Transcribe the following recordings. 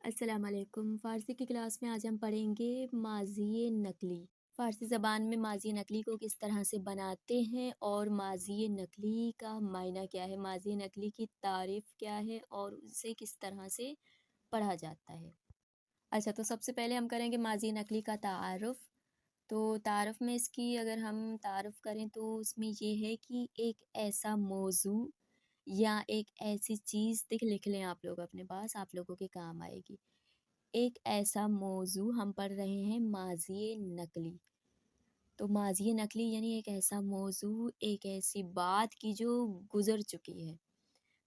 अस्सलाम वालेकुम। फ़ारसी की क्लास में आज हम पढ़ेंगे माज़ी नकली। फ़ारसी ज़बान में माज़ी नकली को किस तरह से बनाते हैं और माज़ी नकली का मायना क्या है, माज़ी नकली की तारीफ़ क्या है और उसे किस तरह से पढ़ा जाता है। अच्छा, तो सबसे पहले हम करेंगे माज़ी नकली का तारुफ़। तो तारुफ़ में इसकी अगर हम तारुफ़ करें तो उसमें ये है कि एक ऐसा मौज़ू या एक ऐसी चीज़ लिख लें आप लोग अपने पास, आप लोगों के काम आएगी। एक ऐसा मौजू हम पढ़ रहे हैं माज़ी नकली। तो माज़ी नकली यानी एक ऐसा मौजू, एक ऐसी बात की जो गुज़र चुकी है।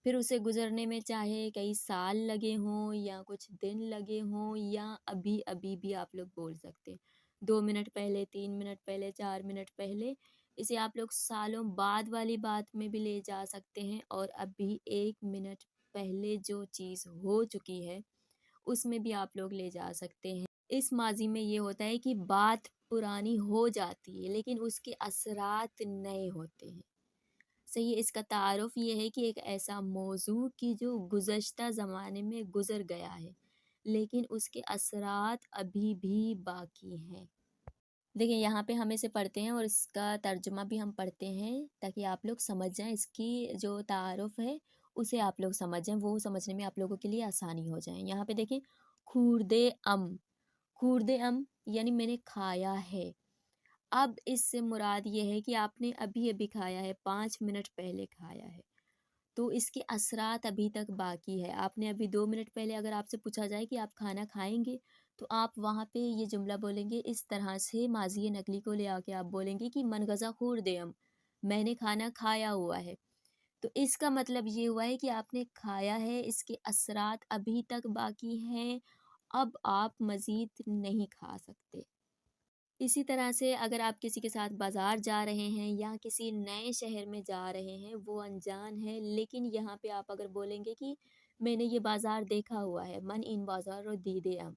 फिर उसे गुज़रने में चाहे कई साल लगे हों या कुछ दिन लगे हों या अभी-अभी भी आप लोग बोल सकते हैं। 2 मिनट पहले, 3 मिनट पहले, 4 मिनट पहले, इसे आप लोग सालों बाद वाली बात में भी ले जा सकते हैं और अभी 1 मिनट पहले जो चीज़ हो चुकी है उसमें भी आप लोग ले जा सकते हैं। इस माज़ी में ये होता है कि बात पुरानी हो जाती है लेकिन उसके असरात नए होते हैं। सही है, इसका तारुफ़ ये है कि एक ऐसा मौज़ू कि जो गुज़श्ता ज़माने में गुज़र गया है, लेकिन उसके असरात अभी भी बाकी हैं। देखिए यहाँ पे हम इसे पढ़ते हैं और इसका तर्जुमा भी हम पढ़ते हैं ताकि आप लोग समझ जाएँ, इसकी जो तारुफ़ है उसे आप लोग समझ जाएँ, वो समझने में आप लोगों के लिए आसानी हो जाए। यहाँ पे देखिए खूर्दे अम, खूर्दे अम यानी मैंने खाया है। अब इससे मुराद ये है कि आपने अभी-अभी खाया है, 5 मिनट पहले खाया है। तो इसके असरात अभी तक बाकी है। आपने अभी 2 मिनट पहले अगर आपसे पूछा जाए कि आप खाना खाएँगे? तो आप वहाँ पे ये जुमला बोलेंगे इस तरह से माज़ी नकली को ले आके आप बोलेंगे कि मन गज़ा खूर्दे-अम, मैंने खाना खाया हुआ है। तो इसका मतलब ये हुआ है कि आपने खाया है, इसके असरात अभी तक बाकी हैं, अब आप मज़ीद नहीं खा सकते। इसी तरह से अगर आप किसी के साथ बाज़ार जा रहे हैं या किसी नए शहर में जा रहे हैं, वो अनजान है, लेकिन यहाँ पे आप अगर बोलेंगे कि मैंने ये बाज़ार देखा हुआ है, मन इन बाज़ार और दीदे अम।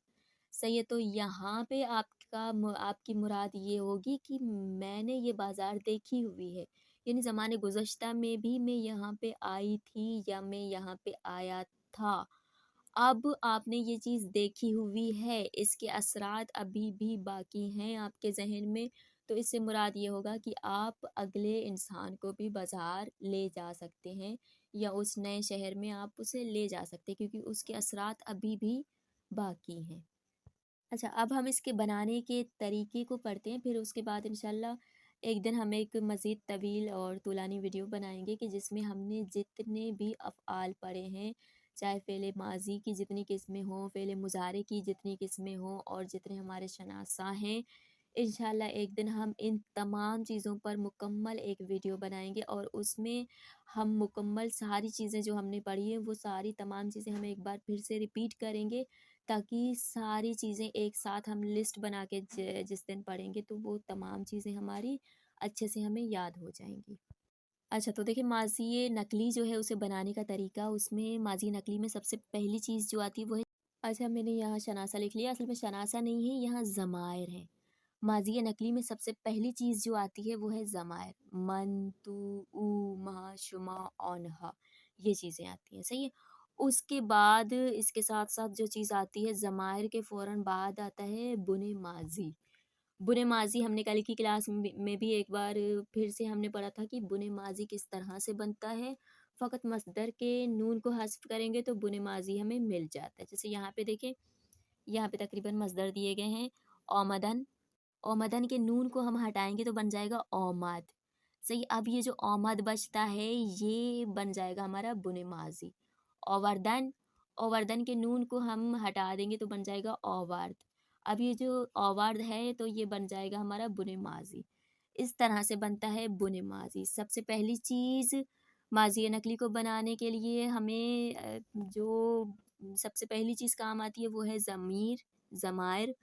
सही है, तो यहाँ पे आपकी मुराद ये होगी कि मैंने ये बाज़ार देखी हुई है। यानी ज़माने गुज़श्ता में भी मैं यहाँ पे आई थी या मैं यहाँ पे आया था। अब आपने ये चीज़ देखी हुई है, इसके असरात अभी भी बाकी हैं आपके ज़हन में, तो इससे मुराद ये होगा कि आप अगले इंसान को भी बाज़ार ले जा सकते हैं या उस नए शहर में आप उसे ले जा सकते हैं क्योंकि उसके असरात अभी भी बाकी हैं। अच्छा, अब हम इसके बनाने के तरीके को पढ़ते हैं, फिर उसके बाद इंशाल्लाह एक दिन हम एक मज़ीद तवील और तूलानी वीडियो बनाएँगे कि जिसमें हमने जितने भी अफ़आल पढ़े हैं, चाहे फ़ेले माज़ी की जितनी किस्में हों, फ़ेले मुज़ारे की जितनी किस्में हों और जितने हमारे शनासा हैं, इंशाल्लाह एक दिन हम इन तमाम चीज़ों पर मुकम्मल एक वीडियो बनाएँगे और उसमें हम मुकम्मल सारी चीज़ें जो हमने पढ़ी हैं, वो सारी तमाम चीज़ें हम एक बार फिर से रिपीट करेंगे ताकि सारी चीज़ें एक साथ हम लिस्ट बना के जिस दिन पढ़ेंगे तो वो तमाम चीज़ें हमारी अच्छे से हमें याद हो जाएँगी। अच्छा, तो देखिए माज़ी नकली जो है उसे बनाने का तरीका, उसमें माज़ी नकली में सबसे पहली चीज़ जो आती है वो है। अच्छा, मैंने यहाँ शनासा लिख लिया, असल में शनासा नहीं है, यहाँ ज़मायर है। माज़ी नकली में सबसे पहली चीज़ जो आती है वो है ज़मायर। मन, तू, ऊ, मा, शुमा, औनहा, ये चीज़ें आती हैं, सही है? उसके बाद इसके साथ-साथ जो चीज़ आती है ज़मायर के फ़ौरन बाद आता है बुने माज़ी। बुने माज़ी हमने कल की क्लास में भी एक बार फिर से हमने पढ़ा था कि बुने माज़ी किस तरह से बनता है। फ़कत मस्दर के नून को हज़्फ़ करेंगे तो बुने माज़ी हमें मिल जाता है। जैसे यहाँ पे देखें, यहाँ पे तकरीबन मस्दर दिए गए हैं औमदन। औमदन के नून को हम हटाएँगे तो बन जाएगा औमाद। सही, अब ये जो औमद बचता है ये बन जाएगा हमारा बुने माज़ी। औवर्दन, औवर्दन के नून को हम हटा देंगे तो बन जाएगा औवार्द। अब ये जो औवार्द है तो ये बन जाएगा हमारा बुने माज़ी। इस तरह से बनता है बुने माज़ी। सबसे पहली चीज़ माज़ी नकली को बनाने के लिए हमें जो सबसे पहली चीज़ काम आती है वो है ज़मीर, ज़मायर।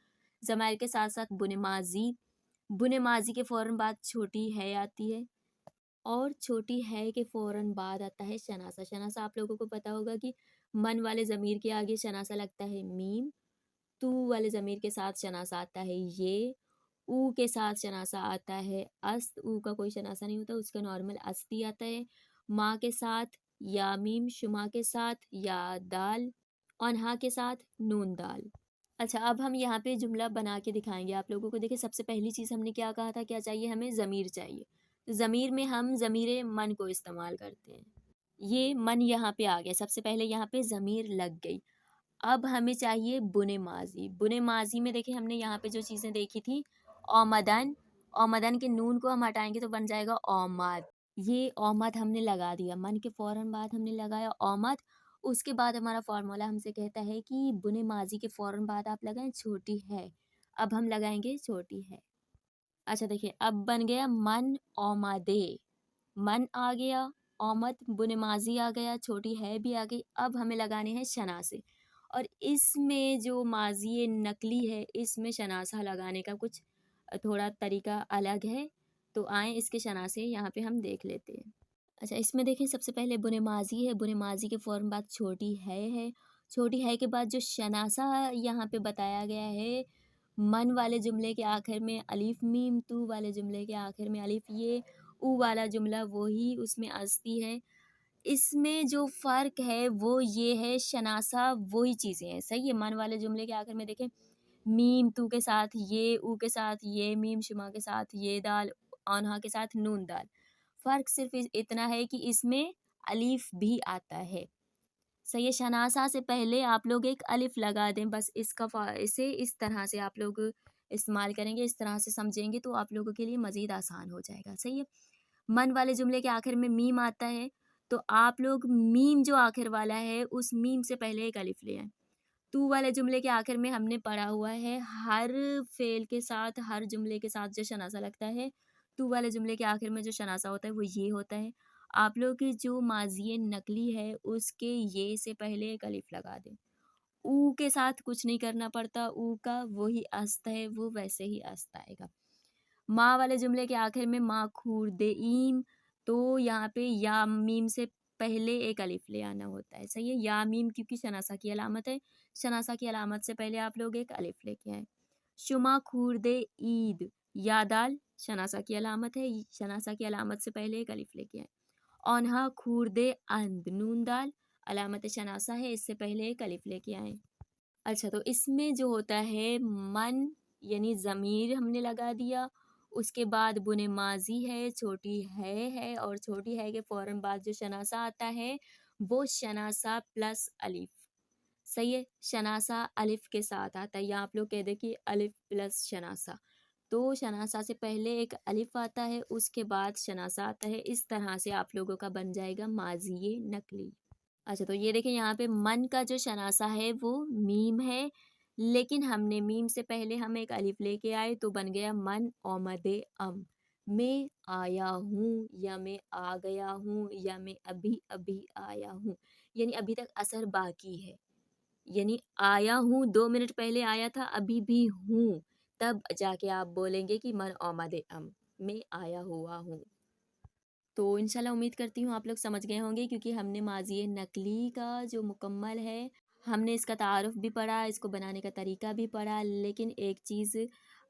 ज़मायर के साथ-साथ बुने माज़ी। बुने माज़ी के फ़ौरन बाद छोटी है आती है और छोटी है के फ़ौरन बाद आता है शनासा। शनासा आप लोगों को पता होगा कि मन वाले ज़मीर के आगे शनासा लगता है मीम, तू वाले ज़मीर के साथ शनासा आता है ये, ऊ के साथ शनासा आता है अस्त, ऊ का कोई शनासा नहीं होता, उसका नॉर्मल अस्त ही आता है। माँ के साथ या मीम, शुमा के साथ या दाल औन्हा के साथ नून दाल। अच्छा, अब हम यहाँ पे जुमला बना के दिखाएंगे आप लोगों को। देखिए, सबसे पहली चीज़ हमने क्या कहा था, क्या चाहिए हमें, ज़मीर चाहिए। तो ज़मीर में हम ज़मीर मन को इस्तेमाल करते हैं। ये मन यहाँ पे आ गया, सबसे पहले यहाँ पे ज़मीर लग गई। अब हमें चाहिए बुने माज़ी। बुने माज़ी में देखिए हमने यहाँ पे जो चीज़ें देखी थी, औमदन, औमदन के नून को हम हटाएंगे तो बन जाएगा औमद। ये औमद हमने लगा दिया, मन के फ़ौरन बाद हमने लगाया औमद। उसके बाद हमारा फ़ॉर्मूला हमसे कहता है कि बुने माज़ी के फ़ौरन बाद आप लगाएं छोटी है। अब हम लगाएंगे छोटी है। अच्छा देखिए, अब बन गया मन औमदे। मन आ गया, औमद बुने माज़ी आ गया, छोटी है भी आ गई। अब हमें लगाने हैं शनासे, और इसमें जो माज़ी नकली है, इसमें शनासा लगाने का कुछ थोड़ा तरीका अलग है। तो आए इसके शनासे यहाँ पे हम देख लेते हैं। अच्छा, इसमें देखें सबसे पहले बुने माज़ी है, बुने माज़ी के फ़ौरन बाद छोटी है। छोटी है के बाद जो शनासा यहाँ पे बताया गया है, मन वाले जुमले के आखिर में अलिफ मीम, तू वाले जुमले के आखिर में अलिफ ये, ऊ वाला जुमला वही उसमें अस्ती है। इसमें जो फ़र्क है वो ये है, शनासा वही चीज़ें हैं, सही है। मन वाले जुमले के आखिर में देखें, मीम तू के साथ ये, ऊ के साथ ये मीम, शुमा के साथ ये दाल, औन्हा के साथ नून दाल। फ़र्क सिर्फ इतना है कि इसमें अलिफ भी आता है, सही है। शनासा से पहले आप लोग एक अलिफ लगा दें, बस इसे इस तरह से आप लोग इस्तेमाल करेंगे, इस तरह से समझेंगे तो आप लोगों के लिए मज़ीद आसान हो जाएगा, सही है। मन वाले जुमले के आखिर में मीम आता है, तो आप लोग मीम जो आखिर वाला है उस मीम से पहले एक अलिफ ले आए। तू वाले जुमले के आखिर में हमने पढ़ा हुआ है, हर फेल के साथ, हर जुमले के साथ जो शनासा लगता है, तू वाले जुमले के आखिर में जो शनासा होता है वो ये होता है। आप लोग की जो माज़ी नकली है उसके ये से पहले एक अलिफ लगा दें। ऊ के साथ कुछ नहीं करना पड़ता, ऊ का वही अस्त है, वो वैसे ही अस्त आएगा। माँ वाले जुमले के आखिर में माँ खूरदेईम, तो यहाँ पे या मीम से पहले एक अलिफ ले आना होता है, सही है। या मीम क्योंकि शनासा की अलामत है, शनासा की अलामत से पहले आप लोग एक अलिफ लेके आए। शुमा खूरदे ईद, या दाल शनासा की अलामत है, शनासा की अलामत से पहले एक अलिफ लेके आए। औन्हा खूरदे अंद, नून दाल अलामत शनासा है, इससे पहले एक अलिफ लेके आए। अच्छा, तो इसमें जो होता है मन यानी ज़मीर हमने लगा दिया, उसके बाद बुने माज़ी है, छोटी है, और छोटी है के फ़ौरन बाद जो शनासा आता है वो शनासा प्लस अलिफ, सही है। शनासा अलिफ के साथ आता है, या आप लोग कह दें कि अलिफ प्लस शनासा। तो शनासा से पहले एक अलिफ आता है, उसके बाद शनासा आता है। इस तरह से आप लोगों का बन जाएगा माज़ी नकली। अच्छा, तो ये देखिए यहाँ पे मन का जो शनासा है वो मीम है, लेकिन हमने मीम से पहले हम एक अलिफ लेके आए तो बन गया मन औमदे अम। मैं आया हूँ, या मैं आ गया हूँ, या मैं अभी अभी आया हूँ, यानी अभी तक असर बाकी है। यानी आया हूँ 2 मिनट पहले आया था, अभी भी हूँ, तब जाके आप बोलेंगे कि मन औमदे अम, मैं आया हुआ हूँ। तो इंशाल्लाह उम्मीद करती हूँ आप लोग समझ गए होंगे, क्योंकि हमने माज़ी नकली का जो मुकम्मल है हमने इसका तारुफ भी पढ़ा, इसको बनाने का तरीका भी पढ़ा, लेकिन एक चीज़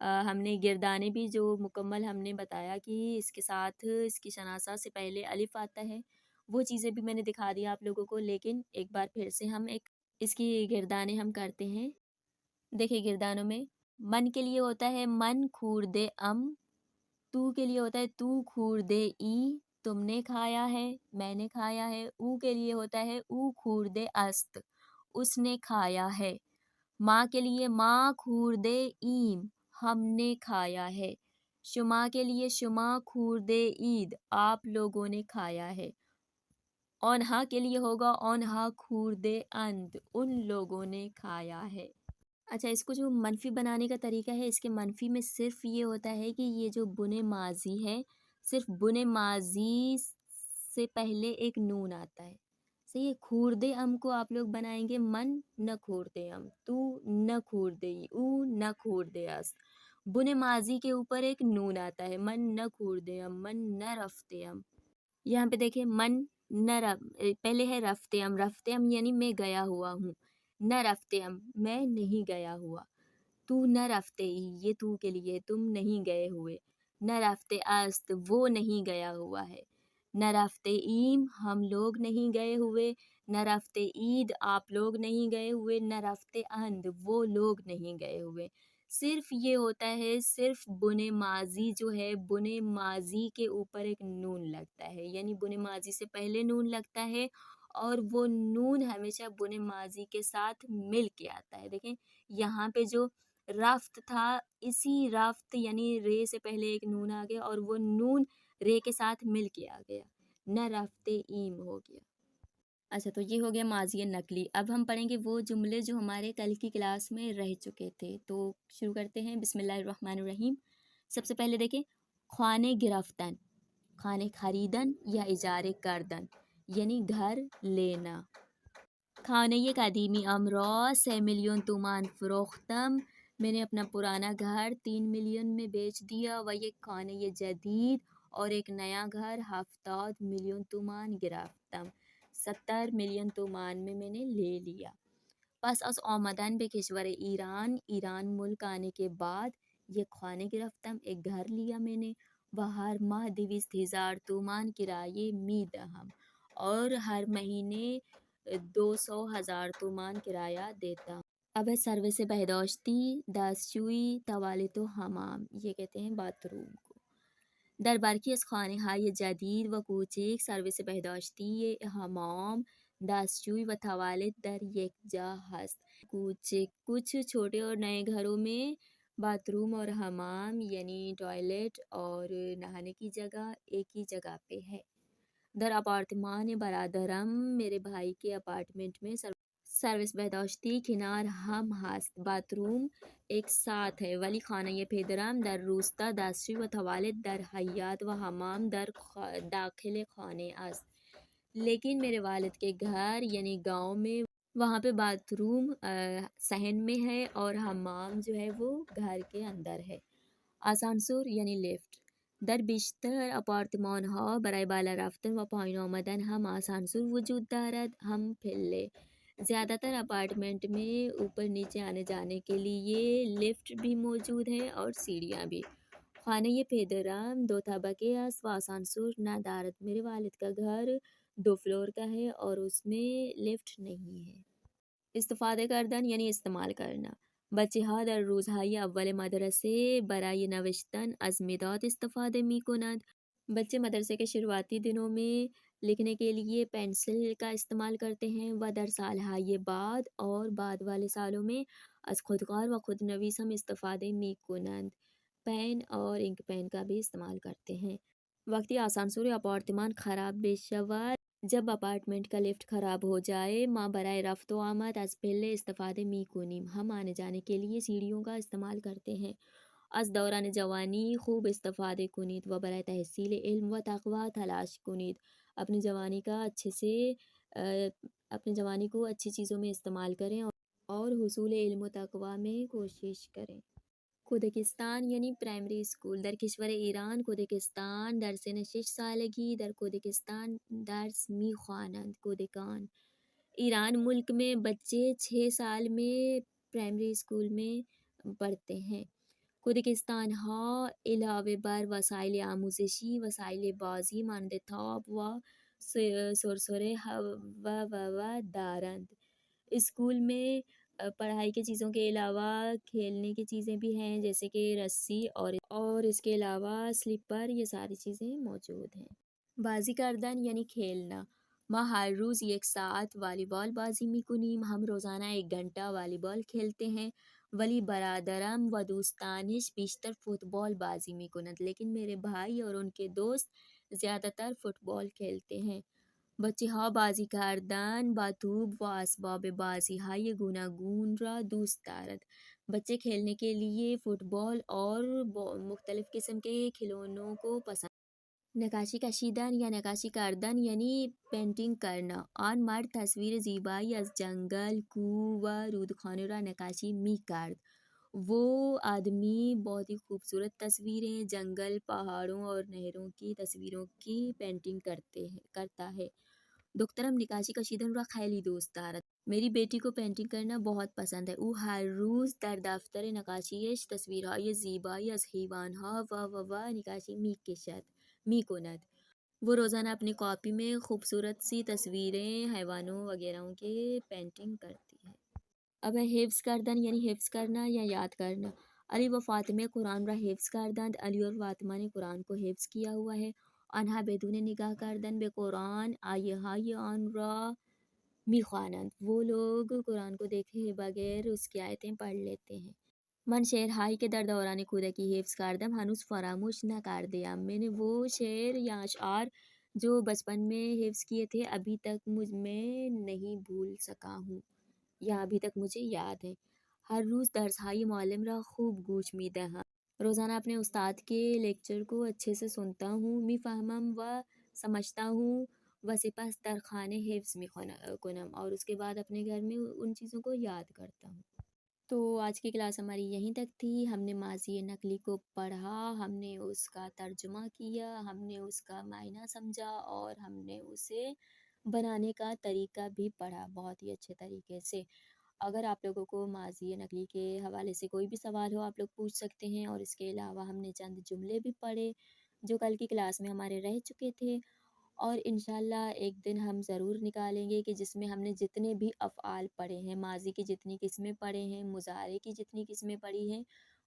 हमने गिरदाने भी जो मुकम्मल हमने बताया कि इसके साथ इसकी शनासा से पहले अलिफ आता है, वो चीज़ें भी मैंने दिखा दी आप लोगों को। लेकिन एक बार फिर से हम एक इसकी गिरदाने हम करते हैं। देखिए, गिरदानों में मन के लिए होता है मन खूरदे अम, तू के लिए होता है तू खूरदे ई, तुमने खाया है, मैंने खाया है। ऊ के लिए होता है ऊ खूरदे अस्त, उसने खाया है। माँ के लिए माँ खूरदे ईम, हमने खाया है। शुमा के लिए शुमा खूरदे ईद, आप लोगों ने खाया है। औन्हा के लिए होगा औन्हा खूरदे अंद, उन लोगों ने खाया है। अच्छा, इसको जो मनफ़ी बनाने का तरीका है, इसके मनफ़ी में सिर्फ़ ये होता है कि ये जो बुने माज़ी है, सिर्फ़ बुने माज़ी से पहले एक नून आता है, सही है। खूरदे अम को आप लोग बनाएंगे मन न खूरदे अम, तू न खूरदे ऊ न खूरदे अस। बुने माज़ी के ऊपर एक नून आता है, मन न खूरदे अम, मन न रफ़्ते अम। यहाँ पे देखिए मन न पहले है रफ्ते अम यानी मैं गया हुआ हूँ। न रफ्ते अम, मैं नहीं गया हुआ। तू न रफ्ते ही, ये तू के लिए, तुम नहीं गए हुए। न रफ्ते अस्त, वो नहीं गया हुआ है। نہ رفته ایم ہم لوگ نہیں گئے ہوئے، نہ رفته عید آپ لوگ نہیں گئے ہوئے، نہ رفته اند وہ لوگ نہیں گئے ہوئے۔ صرف یہ ہوتا ہے، صرف بنے ماضی جو ہے، بنے ماضی کے اوپر ایک نون لگتا ہے، یعنی بنے ماضی سے پہلے نون لگتا ہے اور وہ نون ہمیشہ بنے ماضی کے ساتھ مل کے آتا ہے۔ دیکھیں یہاں پہ جو رفت تھا، اسی رفت یعنی رے سے پہلے ایک نون آ گیا اور وہ نون رے کے ساتھ مل کے آ گیا، نہ رفتے ایم ہو گیا۔ اچھا تو یہ ہو گیا ماضی نقلی۔ اب ہم پڑھیں گے وہ جملے جو ہمارے کل کی کلاس میں رہ چکے تھے، تو شروع کرتے ہیں۔ بسم اللہ الرحمن الرحیم۔ سب سے پہلے دیکھیں، خانے گرفتن، خانے خریدن یا اجارے کردن یعنی گھر لینا۔ خانه قدیمی امرا 3 میلیون تومان فروختم، میں نے اپنا پرانا گھر 3 ملین میں بیچ دیا، و یک خانه جدید اور ایک نیا گھر 70 میلیون تومان گرفتم، 70 ملین تومان میں نے لے لیا۔ پس از آمدن به کشور ایران، ایران ملک آنے کے بعد یک خانه گرفتم، ایک گھر لیا میں نے، و ہر ماہ 200,000 تومان کرایه می دهم اور ہر مہینے 200,000 تومان کرایہ دیتا ہوں۔ اب ہے سروس بہداشتی، دستشویی، توالت و حمام، یہ کہتے ہیں باتھ روم کو۔ در برخی از خانه های جدید و کوچک سروس بهداشتی، حمام، دستشویی و توالت در یک جا هست۔ کچھ چھوٹے اور نئے گھروں میں باتھ روم اور حمام یعنی ٹوائلٹ اور نہانے کی جگہ ایک ہی جگہ پہ ہے۔ در اپارتمان برادرم، میرے بھائی کے اپارٹمنٹ میں سروس بہداشتی کنار ہم هست، باتھ روم ایک ساتھ ہے، ولی خانه پدرم در روستا دستشویی و توالت در حیاط و حمام در داخل خانه است۔ لیکن میرے والد کے گھر یعنی گاؤں میں وہاں پہ باتھ روم صحن میں ہے اور حمام جو ہے وہ گھر کے اندر ہے۔ آسانسور یعنی لفٹ، در بیشتر آپارتمان ها برای بالا رفتن و پایین آمدن هم آسانسور وجود دارد، هم پله۔ زیادہ تر اپارٹمنٹ میں اوپر نیچے آنے جانے کے لیے لفٹ بھی موجود ہے اور سیڑھیاں بھی۔ خانه پدرم 2 طبقه است و آسانسور ندارد، میرے والد کا گھر 2 فلور کا ہے اور اس میں لفٹ نہیں ہے۔ استفاده کردن یعنی استعمال کرنا۔ بچه ها در روزهای اول مدرسه برای نوشتن از مداد استفاده می کنند، بچے مدرسے کے شروعاتی دنوں میں لکھنے کے لیے پینسل کا استعمال کرتے ہیں، و در سالهای بعد اور بعد والے سالوں میں از خودکار و خودنویس ہم استفاده می کنند، پین اور انک پین کا بھی استعمال کرتے ہیں۔ وقتی آسانسور آپارتمان خراب بشود، جب اپارٹمنٹ کا لفٹ خراب ہو جائے، ما برای رفت و آمد از پله استفاده می کنیم، ہم آنے جانے کے لیے سیڑھیوں کا استعمال کرتے ہیں۔ از دوران جوانی خوب استفاده کنید و برای تحصیل علم و تقوی تلاش کنید، اپنی جوانی کا اپنی جوانی کو اچھی چیزوں میں استعمال کریں اور حصول علم و تقوی میں کوشش کریں۔ کودکستان یعنی پرائمری اسکول، در کشور ایران کودکستان درس 6 سالگی در کودکستان درس می خوانند، کودکان۔ ایران ملک میں بچے 6 سال میں پرائمری اسکول میں پڑھتے ہیں۔ کودکستان ها علاوه بر وسایل آموزشی، وسایل بازی مانند تاپ و سرسره و دارند۔ اسکول میں پڑھائی کی چیزوں کے علاوہ کھیلنے کی چیزیں بھی ہیں، جیسے کہ رسی اور اس کے علاوہ سلیپر، یہ ساری چیزیں موجود ہیں۔ بازی کردن یعنی کھیلنا۔ ما ہر روز یک ساعت والی بال بازی می کنیم، ہم روزانہ 1 گھنٹہ والی بال کھیلتے ہیں، ولی برادرم و دوستانش بیشتر فٹ بال بازی می کنند، لیکن میرے بھائی اور ان کے دوست زیادہ تر فٹ بال کھیلتے ہیں۔ بچه ها بازی کردن با توپ و اسباب بازی های گوناگون را دوست دارد، بچے کھیلنے کے لیے فٹ بال اور مختلف قسم کے کھلونوں کو پسند۔ نقاشی کشیدن یا نقاشی کردن یعنی پینٹنگ کرنا۔ آن مرد تصویر زیبایی از جنگل، کوه و رودخانه را نقاشی می کرد، وہ آدمی بہت ہی خوبصورت تصویریں جنگل، پہاڑوں اور نہروں کی تصویروں کی پینٹنگ کرتا ہے۔ دخترم نقاشی کشیدن را خیلی دوست دارد، میری بیٹی کو پینٹنگ کرنا بہت پسند ہے، او ہر روز در دفتر نقاشیش تصویرهای زیبایی از حیوانها و نقاشی می کند۔ वो रोज़ाना अपनी कॉपी में खूबसूरत सी तस्वीरें हैवानों वगैरह के पेंटिंग करती है। अब है हिफ्ज़ करदन यानी हिफ्ज़ करना या याद करना। अली व फ़ातिमा कुरान रा हिफ्ज़ करदन। अली और फ़ातिमा ने कुरान को हिफ्ज़ किया हुआ है। आन्हा बेदूने निगाह करदन बे कुरान आय हाय आन रा मिख़वानंद। वो लोग कुरान को देखे बगैर उसकी आयतें पढ़ लेते हैं। मन शेर हाय के दर दौरान खुदा की हिफ्ज़ करदम हनुस फरामोश न कर दिया। मैंने वो शेर या अशआर जो बचपन में हिफ्ज़ किए थे अभी तक मुझ में नहीं भूल सका हूँ या अभी तक मुझे याद है। हर रोज़ दर्स हाई मुअल्लिम रा खूब गूश मीदा। रोज़ाना अपने उस्ताद के लेक्चर को अच्छे से सुनता हूँ। मी फ़हमम व समझता हूँ व सिपस तर खाने हिफ्ज़ मी कुनम और उसके बाद अपने घर में उन चीज़ों को याद करता हूँ। तो आज की क्लास हमारी यहीं तक थी। हमने माज़ी नकली को पढ़ा, हमने उसका तर्जुमा किया, हमने उसका मायना समझा और हमने उसे बनाने का तरीका भी पढ़ा बहुत ही अच्छे तरीके से। अगर आप लोगों को माज़ी नकली के हवाले से कोई भी सवाल हो आप लोग पूछ सकते हैं और इसके अलावा हमने चंद जुमले भी पढ़े जो कल की क्लास में हमारे रह चुके थे और इंशाल्लाह एक दिन हम ज़रूर निकालेंगे कि जिसमें हमने जितने भी अफ़आल पढ़े हैं, माज़ी की जितनी किस्में पढ़े हैं, मुज़ारे की जितनी किस्में पढ़ी हैं,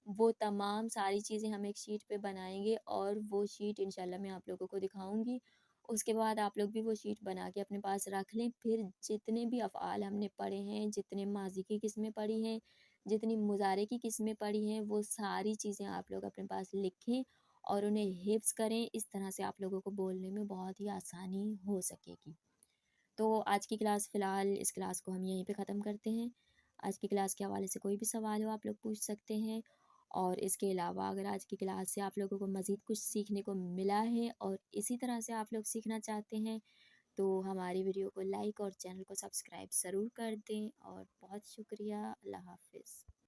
वो तमाम सारी चीज़ें हम एक शीट पे बनाएँगे और वो शीट इंशाल्लाह मैं आप लोगों को दिखाऊँगी। उसके बाद आप लोग भी वो शीट बना के अपने पास रख लें। फिर जितने भी अफ़आल हमने पढ़े हैं, जितने माज़ी की किस्में पढ़ी हैं, जितनी मुज़ारे की किस्में पढ़ी हैं, वो सारी चीज़ें आप लोग अपने पास लिखें और उन्हें हिफ्ज़ करें। इस तरह से आप लोगों को बोलने में बहुत ही आसानी हो सकेगी। तो आज की क्लास फ़िलहाल इस क्लास को हम यहीं पे ख़त्म करते हैं। आज की क्लास के हवाले से कोई भी सवाल हो आप लोग पूछ सकते हैं और इसके अलावा अगर आज की क्लास से आप लोगों को मज़ीद कुछ सीखने को मिला है और इसी तरह से आप लोग सीखना चाहते हैं तो हमारी वीडियो को लाइक और चैनल को सब्सक्राइब ज़रूर कर दें और बहुत शुक्रिया। अल्लाह हाफ़िज़।